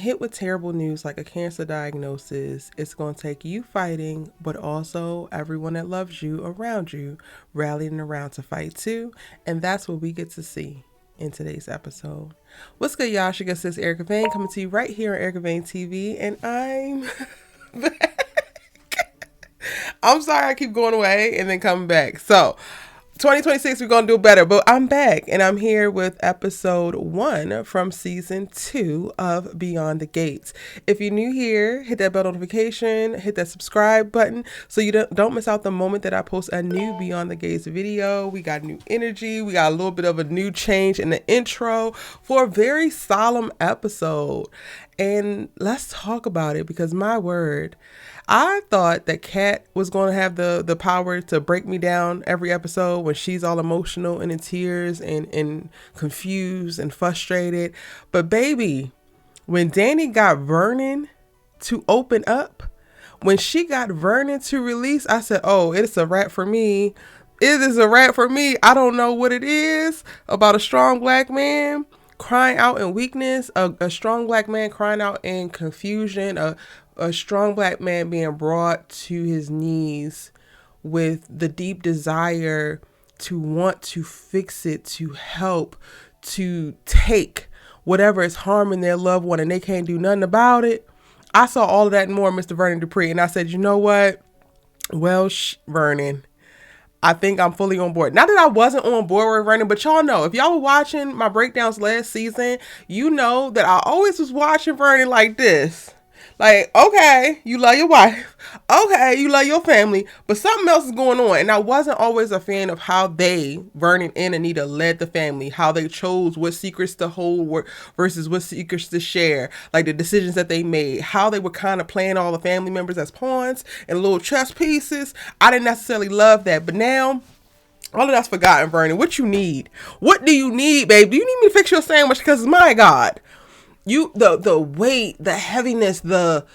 hit with terrible news like a cancer diagnosis, it's going to take you fighting, but also everyone that loves you around you rallying around to fight too. And that's what we get to see in today's episode. What's good, y'all? She sis Erica Vane coming to you right here on Erica Vane TV, and I'm back. I'm sorry I keep going away and then coming back. So 2026, we're going to do better, but I'm back and I'm here with episode 1 from season 2 of Beyond the Gates. If you're new here, hit that bell notification, hit that subscribe button so you don't miss out the moment that I post a new Beyond the Gates video. We got new energy. We got a little bit of a new change in the intro for a very solemn episode. And let's talk about it because my word, I thought that Kat was going to have the power to break me down every episode when she's all emotional and in tears and confused and frustrated. But baby, when Dani got Vernon to open up, when she got Vernon to release, I said, oh, it's a wrap for me. It is a wrap for me. I don't know what it is about a strong black man crying out in weakness, a strong black man crying out in confusion, a strong black man being brought to his knees with the deep desire to want to fix it, to help, to take whatever is harming their loved one and they can't do nothing about it. I saw all of that and more in Mr. Vernon Dupree, and I said, you know what? Well, Vernon, I think I'm fully on board. Not that I wasn't on board with Vernon, but y'all know, if y'all were watching my breakdowns last season, you know that I always was watching Vernon like this. Like, okay, you love your wife. Okay, you love your family. But something else is going on. And I wasn't always a fan of how they, Vernon and Anita, led the family. How they chose what secrets to hold versus what secrets to share. Like the decisions that they made. How they were kind of playing all the family members as pawns and little chess pieces. I didn't necessarily love that. But now, all of that's forgotten, Vernon. What you need? What do you need, babe? Do you need me to fix your sandwich? Because my God. The weight, the heaviness, the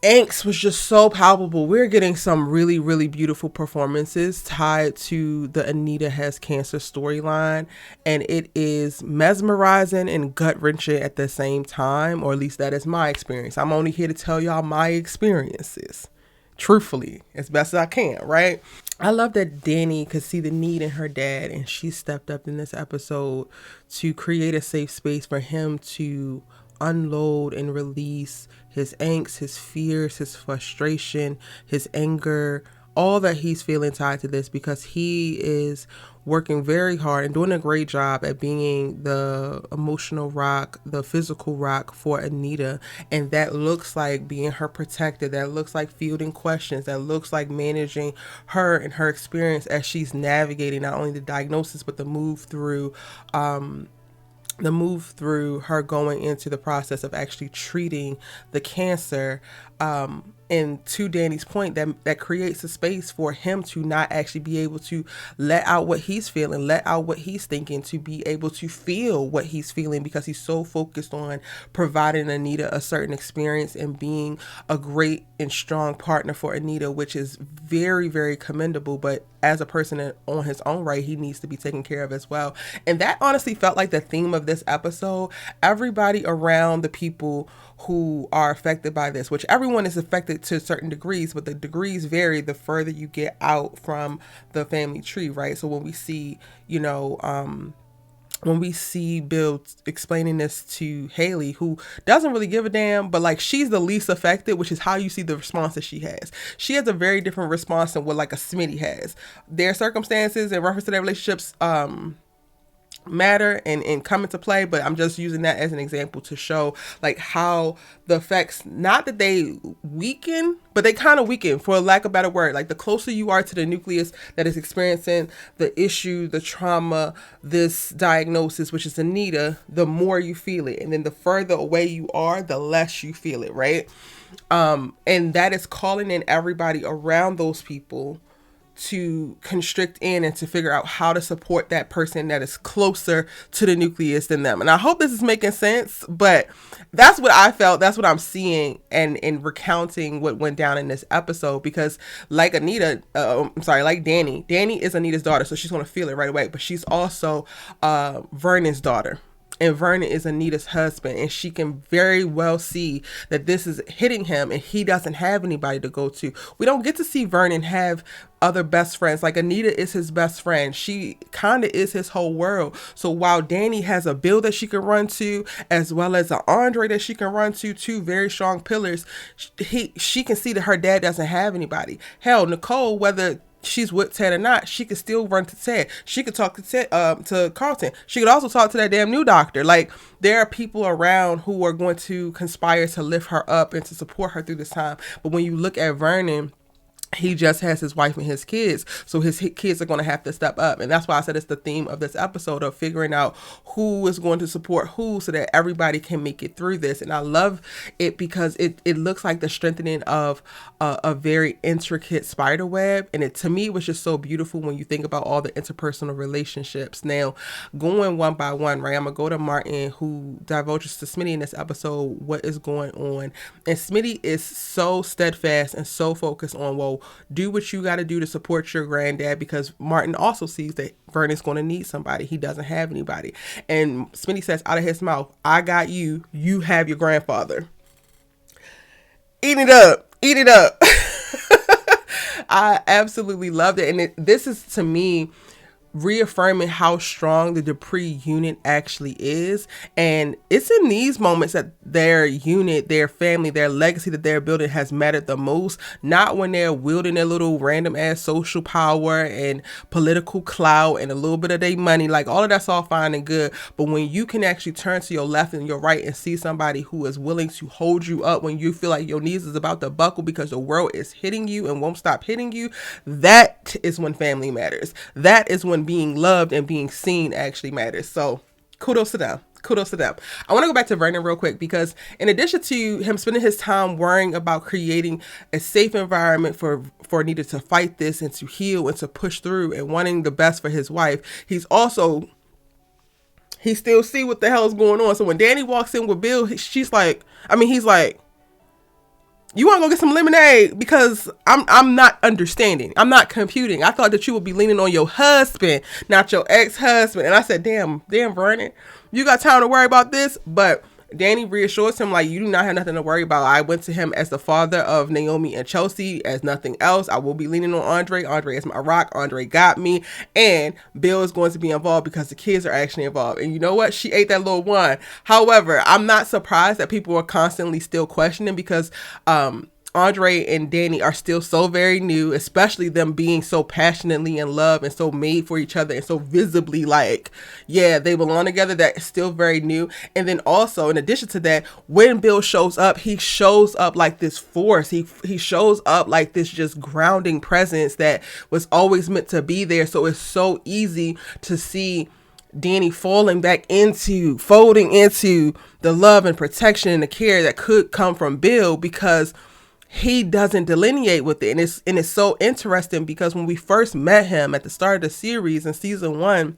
angst was just so palpable. We're getting some really, really beautiful performances tied to the Anita has cancer storyline, and it is mesmerizing and gut-wrenching at the same time, or at least that is my experience. I'm only here to tell y'all my experiences, truthfully, as best as I can, right? I love that Dani could see the need in her dad, and she stepped up in this episode to create a safe space for him to unload and release his angst, his fears, his frustration, his anger, all that he's feeling tied to this, because he is working very hard and doing a great job at being the emotional rock, the physical rock for Anita. And that looks like being her protector. That looks like fielding questions. That looks like managing her and her experience as she's navigating not only the diagnosis, but the move through her going into the process of actually treating the cancer. And to Dani's point, that creates a space for him to not actually be able to let out what he's feeling, let out what he's thinking, to be able to feel what he's feeling, because he's so focused on providing Anita a certain experience and being a great and strong partner for Anita, which is very, very commendable. But as a person on his own right, he needs to be taken care of as well. And that honestly felt like the theme of this episode. Everybody around the people who are affected by this, which everyone is affected to certain degrees, but the degrees vary the further you get out from the family tree, right? So when we see, when we see Bill explaining this to Haley, who doesn't really give a damn, but like she's the least affected, which is how you see the response that she has. She has a very different response than what like a Smitty has. Their circumstances in reference to their relationships, matter and come into play, but I'm just using that as an example to show like how the effects, not that they weaken, but they kind of weaken, for lack of a better word. Like the closer you are to the nucleus that is experiencing the issue, the trauma, this diagnosis, which is Anita, the more you feel it. And then the further away you are, the less you feel it, right? And that is calling in everybody around those people to constrict in and to figure out how to support that person that is closer to the nucleus than them. And I hope this is making sense, but that's what I felt. That's what I'm seeing and recounting what went down in this episode, because like Anita, like Dani is Anita's daughter. So she's going to feel it right away, but she's also Vernon's daughter. and Vernon is Anita's husband, and she can very well see that this is hitting him and he doesn't have anybody to go to. We don't get to see Vernon have other best friends. Like, Anita is his best friend. She kind of is his whole world. So while Dani has a Bill that she can run to, as well as an Andre that she can run to, two very strong pillars, she can see that her dad doesn't have anybody. Hell, Nicole, whether she's with Ted or not, she could still run to Ted. She could talk to Ted, to Carlton. She could also talk to that damn new doctor. Like, there are people around who are going to conspire to lift her up and to support her through this time. But when you look at Vernon, he just has his wife and his kids, so his kids are going to have to step up. And that's why I said it's the theme of this episode, of figuring out who is going to support who so that everybody can make it through this. And I love it because it looks like the strengthening of a very intricate spider web, and it, to me, was just so beautiful when you think about all the interpersonal relationships. Now, going one by one, right, I'm gonna go to Martin, who divulges to Smitty in this episode what is going on, and Smitty is so steadfast and so focused on, well, do what you got to do to support your granddad, because Martin also sees that Vernon's going to need somebody. He doesn't have anybody. And Smitty says out of his mouth, I got you. You have your grandfather. Eat it up. Eat it up. I absolutely loved it. And this is, to me, reaffirming how strong the Dupree unit actually is. And it's in these moments that their unit, their family, their legacy that they're building has mattered the most. Not when they're wielding their little random ass social power and political clout and a little bit of their money. Like, all of that's all fine and good. But when you can actually turn to your left and your right and see somebody who is willing to hold you up when you feel like your knees is about to buckle because the world is hitting you and won't stop hitting you, that is when family matters. That is when being loved and being seen actually matters. So kudos to them. Kudos to them. I want to go back to Vernon real quick, because in addition to him spending his time worrying about creating a safe environment for Anita to fight this and to heal and to push through and wanting the best for his wife, he still see what the hell is going on. So when Dani walks in with Bill, he's like, you want to go get some lemonade? Because I'm not understanding. I'm not computing. I thought that you would be leaning on your husband, not your ex-husband. And I said, damn, Vernon, you got time to worry about this? But Dani reassures him, like, you do not have nothing to worry about. I went to him as the father of Naomi and Chelsea, as nothing else. I will be leaning on Andre. Andre is my rock. Andre got me. And Bill is going to be involved because the kids are actually involved. And you know what? She ate that little wine. However, I'm not surprised that people are constantly still questioning, because Andre and Dani are still so very new, especially them being so passionately in love and so made for each other and so visibly like, yeah, they belong together. That's still very new. And then also, in addition to that, when Bill shows up, he shows up like this force. He shows up like this just grounding presence that was always meant to be there. So it's so easy to see Dani folding into the love and protection and the care that could come from Bill, because he doesn't delineate with it. And it's so interesting, because when we first met him at the start of the series in season 1,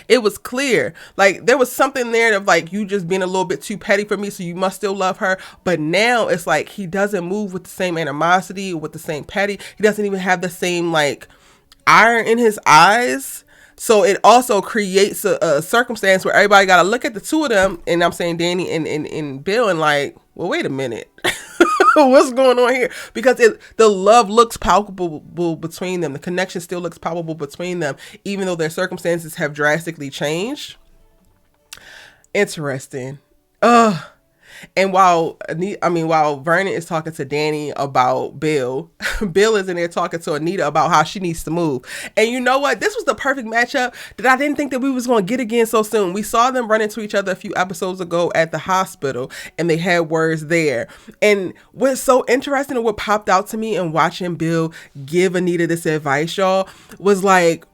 it was clear, like, there was something there of like, you just being a little bit too petty for me, so you must still love her. But now it's like he doesn't move with the same animosity, with the same petty. He doesn't even have the same like iron in his eyes. So it also creates a circumstance where everybody got to look at the two of them, and I'm saying Dani and Bill, and like, well, wait a minute. What's going on here? Because the love looks palpable between them. The connection still looks palpable between them, even though their circumstances have drastically changed. Interesting. And while Vernon is talking to Dani about Bill, Bill is in there talking to Anita about how she needs to move. And you know what? This was the perfect matchup that I didn't think that we was going to get again so soon. We saw them run into each other a few episodes ago at the hospital, and they had words there. And what's so interesting and what popped out to me in watching Bill give Anita this advice, y'all, was like,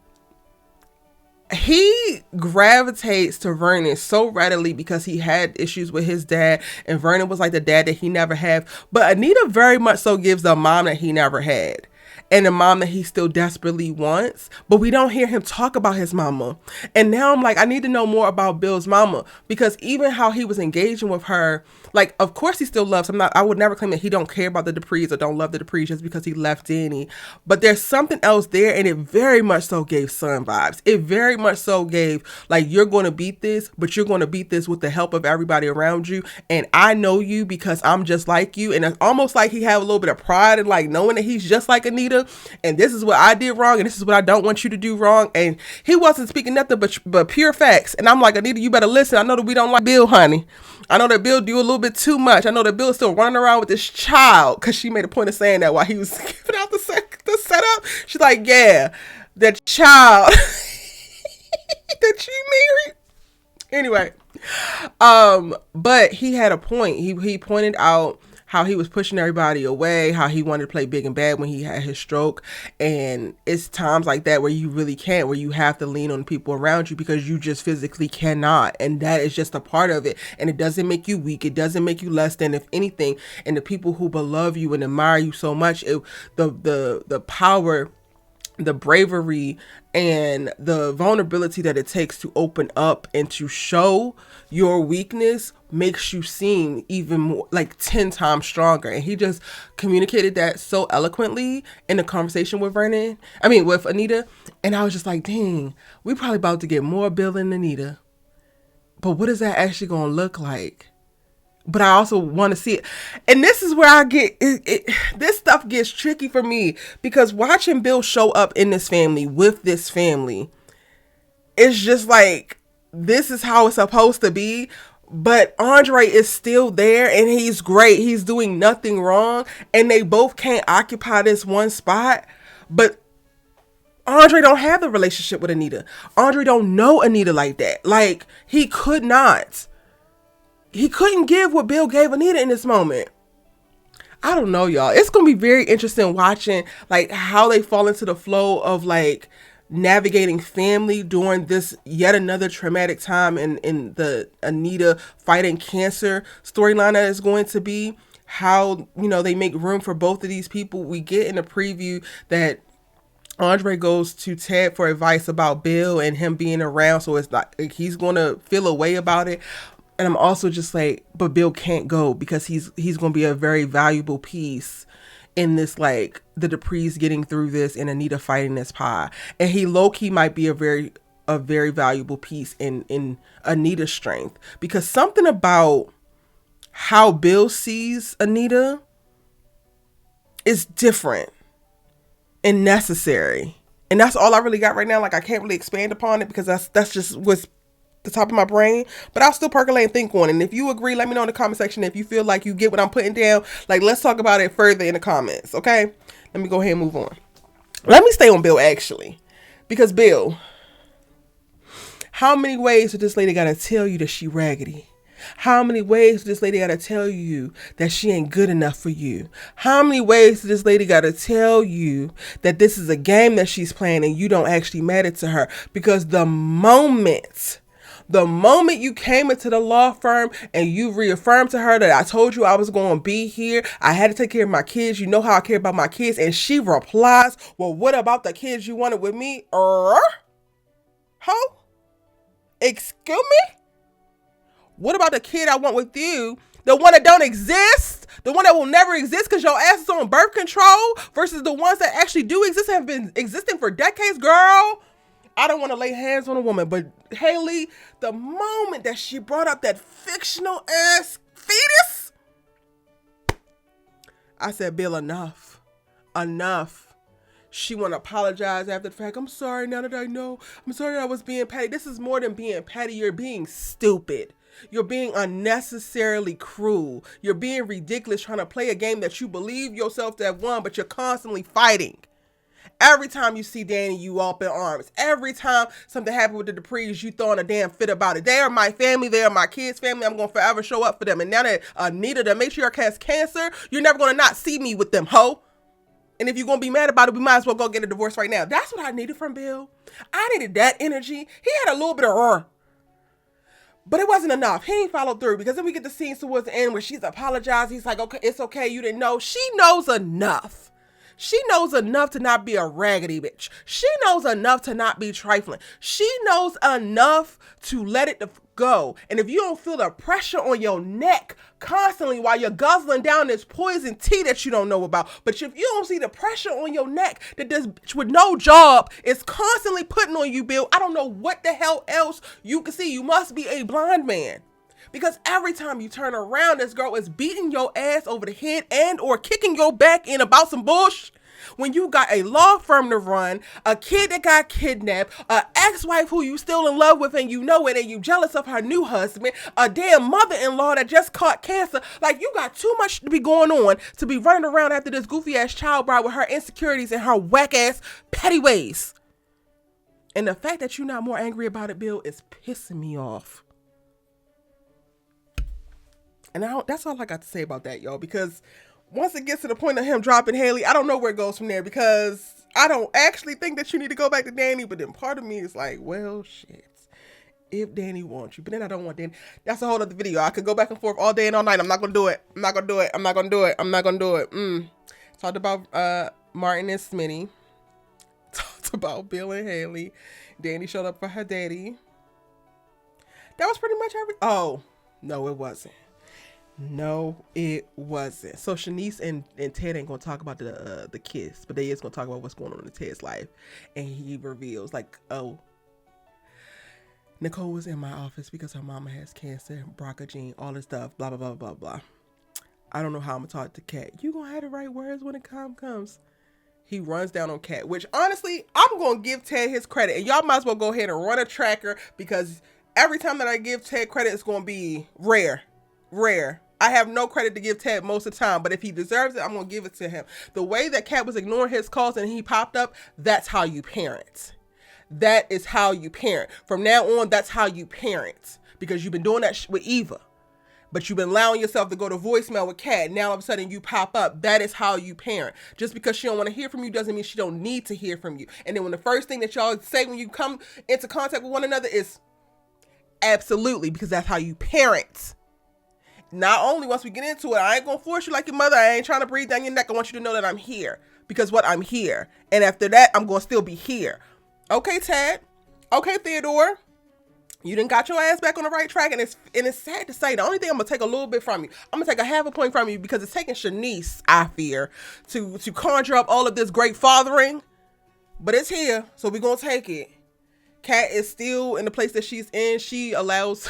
he gravitates to Vernon so readily because he had issues with his dad, and Vernon was like the dad that he never had. But Anita very much so gives the mom that he never had. and the mom that he still desperately wants, but we don't hear him talk about his mama. And now I'm like, I need to know more about Bill's mama, because even how he was engaging with her, like, of course he still loves, I would never claim that he don't care about the Duprees or don't love the Duprees just because he left Dani, but there's something else there, and it very much so gave son vibes. It very much so gave, like, you're going to beat this, but you're going to beat this with the help of everybody around you, and I know you because I'm just like you. And it's almost like he had a little bit of pride in, like, knowing that he's just like Anita, and this is what I did wrong, and this is what I don't want you to do wrong. And he wasn't speaking nothing but pure facts. And I'm like, Anita, you better listen. I know that we don't like Bill, honey. I know that Bill do a little bit too much. I know that Bill is still running around with this child, because she made a point of saying that while he was giving out the setup. She's like, yeah, that child that you married. Anyway, but he had a point. He pointed out how he was pushing everybody away, how he wanted to play big and bad when he had his stroke. And it's times like that where you really can't, where you have to lean on people around you because you just physically cannot. And that is just a part of it. And it doesn't make you weak. It doesn't make you less than, if anything. And the people who love you and admire you so much, the power, the bravery, and the vulnerability that it takes to open up and to show your weakness makes you seem even more, like, 10 times stronger. And he just communicated that so eloquently in the conversation with with Anita. And I was just like, dang, we probably about to get more Bill than Anita. But what is that actually going to look like? But I also want to see it. And this is where I get this stuff gets tricky for me, because watching Bill show up in this family with this family, it's just like, this is how it's supposed to be. But Andre is still there, and he's great. He's doing nothing wrong, and they both can't occupy this one spot. But Andre don't have the relationship with Anita. Andre don't know Anita like that. Like, he could not. He couldn't give what Bill gave Anita in this moment. I don't know, y'all. It's going to be very interesting watching, like, how they fall into the flow of, like, navigating family during this yet another traumatic time in the Anita fighting cancer storyline that is going to be. How, they make room for both of these people. We get in a preview that Andre goes to Ted for advice about Bill and him being around. So it's like he's going to feel a way about it. And I'm also just like, but Bill can't go because he's going to be a very valuable piece in this, like, the Duprees getting through this and Anita fighting this pie. And he low-key might be a very valuable piece in Anita's strength, because something about how Bill sees Anita is different and necessary. And that's all I really got right now. Like, I can't really expand upon it because that's just what's the top of my brain, but I'll still percolate and think on it. And if you agree, let me know in the comment section. If you feel like you get what I'm putting down, like, let's talk about it further in the comments. Okay, let me go ahead and move on. Let me stay on Bill, actually, because Bill, how many ways did this lady gotta tell you that she raggedy? How many ways did this lady gotta tell you that she ain't good enough for you? How many ways did this lady gotta tell you that this is a game that she's playing and you don't actually matter to her? Because the moment you came into the law firm and you reaffirmed to her that I told you I was going to be here, I had to take care of my kids, you know how I care about my kids, and she replies, well, what about the kids you wanted with me? Excuse me? What about the kid I want with you? The one that don't exist? The one that will never exist because your ass is on birth control, versus the ones that actually do exist and have been existing for decades, girl? I don't want to lay hands on a woman, but Haley, the moment that she brought up that fictional ass fetus, I said, Bill, enough. She want to apologize after the fact. I'm sorry now that I know. I'm sorry that I was being petty. This is more than being petty. You're being stupid. You're being unnecessarily cruel. You're being ridiculous, trying to play a game that you believe yourself to have won, but you're constantly fighting. Every time you see Dani, you up in arms. Every time something happened with the Duprees, you throwing a damn fit about it. They are my family. They are my kids' family. I'm going to forever show up for them. And now that Anita, the matriarch, has cancer, you're never going to not see me with them, ho. And if you're going to be mad about it, we might as well go get a divorce right now. That's what I needed from Bill. I needed that energy. He had a little bit of but it wasn't enough. He ain't followed through, because then we get the scenes towards the end where she's apologized. He's like, okay, it's okay. You didn't know. She knows enough. She knows enough to not be a raggedy bitch. She knows enough to not be trifling. She knows enough to let it go. And if you don't feel the pressure on your neck constantly while you're guzzling down this poison tea that you don't know about, but if you don't see the pressure on your neck that this bitch with no job is constantly putting on you, Bill, I don't know what the hell else you can see. You must be a blind man. Because every time you turn around, this girl is beating your ass over the head and or kicking your back in about some bullshit. When you got a law firm to run, a kid that got kidnapped, an ex-wife who you still in love with and you know it and you jealous of her new husband, a damn mother-in-law that just caught cancer. Like, you got too much to be going on to be running around after this goofy-ass child bride with her insecurities and her whack-ass petty ways. And the fact that you're not more angry about it, Bill, is pissing me off. And that's all I got to say about that, y'all, because once it gets to the point of him dropping Haley, I don't know where it goes from there, because I don't actually think that you need to go back to Dani, but then part of me is like, well, shit, if Dani wants you, but then I don't want Dani. That's a whole other video. I could go back and forth all day and all night. I'm not going to do it. I'm not going to do it. I'm not going to do it. I'm not going to do it. Talked about Martin and Smitty. Talked about Bill and Haley. Dani showed up for her daddy. That was pretty much oh, no, it wasn't. No, it wasn't. So Shanice and Ted ain't gonna talk about the kiss, but they is gonna talk about what's going on in Ted's life. And he reveals, like, oh, Nicole was in my office because her mama has cancer, BRCA gene, all this stuff, blah, blah, blah, blah, blah. I don't know how I'm gonna talk to Kat. You gonna have the right words when the time comes. He runs down on Kat, which honestly, I'm gonna give Ted his credit. And y'all might as well go ahead and run a tracker, because every time that I give Ted credit, it's gonna be rare. I have no credit to give Ted most of the time, but if he deserves it, I'm going to give it to him. The way that Kat was ignoring his calls and he popped up, that's how you parent. That is how you parent. From now on, that's how you parent, because you've been doing that with Eva, but you've been allowing yourself to go to voicemail with Kat. Now all of a sudden you pop up. That is how you parent. Just because she don't want to hear from you doesn't mean she don't need to hear from you. And then when the first thing that y'all say when you come into contact with one another is absolutely, because that's how you parent. Not only once we get into it, I ain't gonna force you like your mother. I ain't trying to breathe down your neck. I want you to know that I'm here, because what, I'm here. And after that, I'm gonna still be here. Okay, Ted. Okay, Theodore. You done got your ass back on the right track. And it's sad to say, the only thing I'm gonna take a little bit from you, I'm gonna take a half a point from you, because it's taking Shanice, I fear, to conjure up all of this great fathering. But it's here, so we're gonna take it. Kat is still in the place that she's in. She allows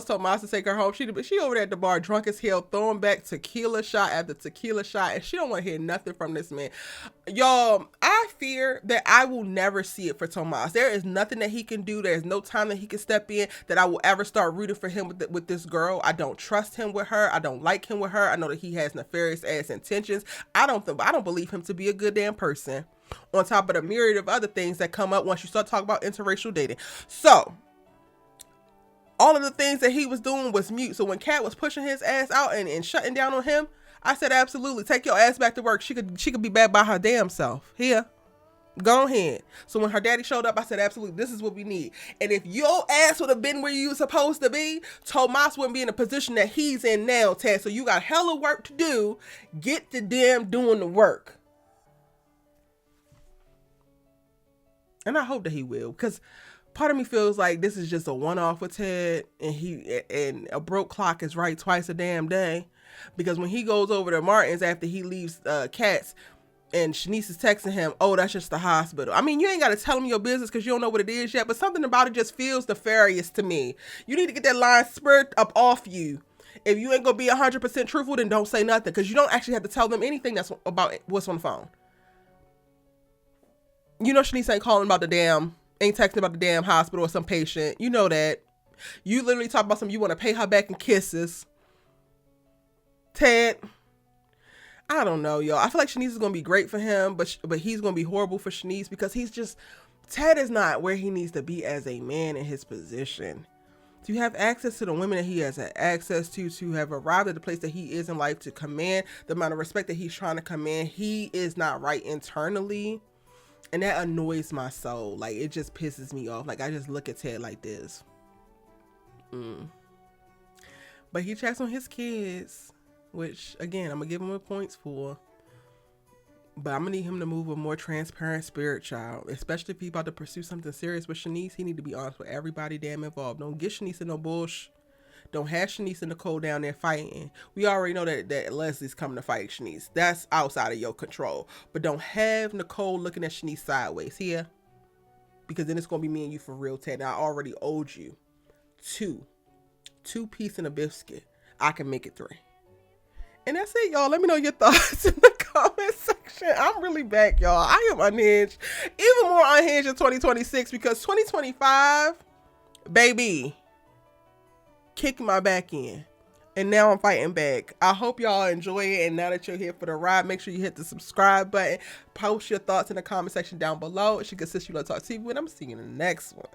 Tomas to take her home. She over there at the bar, drunk as hell, throwing back tequila shot after tequila shot, and she don't want to hear nothing from this man. Y'all, I fear that I will never see it for Tomas. There is nothing that he can do. There's no time that he can step in that I will ever start rooting for him with this girl. I don't trust him with her. I don't like him with her. I know that he has nefarious ass intentions. I don't believe him to be a good damn person, on top of the myriad of other things that come up once you start talking about interracial dating. So all of the things that he was doing was mute. So when Kat was pushing his ass out and shutting down on him, I said, absolutely, take your ass back to work. She could be back by her damn self. Here, go ahead. So when her daddy showed up, I said, absolutely, this is what we need. And if your ass would have been where you were supposed to be, Tomas wouldn't be in the position that he's in now, Ted. So you got hella work to do. Get the damn doing the work. And I hope that he will, because part of me feels like this is just a one-off with Ted, and a broke clock is right twice a damn day. Because when he goes over to Martin's after he leaves Kat's, and Shanice is texting him, oh, that's just the hospital. I mean, you ain't got to tell him your business because you don't know what it is yet, but something about it just feels nefarious to me. You need to get that line spurred up off you. If you ain't going to be 100% truthful, then don't say nothing, because you don't actually have to tell them anything that's about what's on the phone. You know Shanice ain't calling about ain't texting about the damn hospital or some patient. You know that. You literally talk about something, you want to pay her back in kisses. Ted, I don't know, y'all. I feel like Shanice is going to be great for him, but he's going to be horrible for Shanice, because Ted is not where he needs to be as a man in his position. To have access to the women that he has access to have arrived at the place that he is in life, to command the amount of respect that he's trying to command, he is not right internally. And that annoys my soul. Like, it just pisses me off. Like, I just look at Ted like this. But he checks on his kids, which, again, I'm going to give him points for. But I'm gonna need him to move a more transparent spirit, child. Especially if he about to pursue something serious with Shanice. He need to be honest with everybody damn involved. Don't get Shanice in no bullshit. Don't have Shanice and Nicole down there fighting. We already know that Leslie's coming to fight Shanice. That's outside of your control. But don't have Nicole looking at Shanice sideways here. Because then it's going to be me and you for real, Ted. And I already owed you two piece and a biscuit. I can make it 3. And that's it, y'all. Let me know your thoughts in the comment section. I'm really back, y'all. I am unhinged. Even more unhinged in 2026 because 2025, baby, kicked my back in. And now I'm fighting back. I hope y'all enjoy it. And now that you're here for the ride, make sure you hit the subscribe button. Post your thoughts in the comment section down below. It's your good sister, You Love Talk TV. And I'm seeing you in the next one.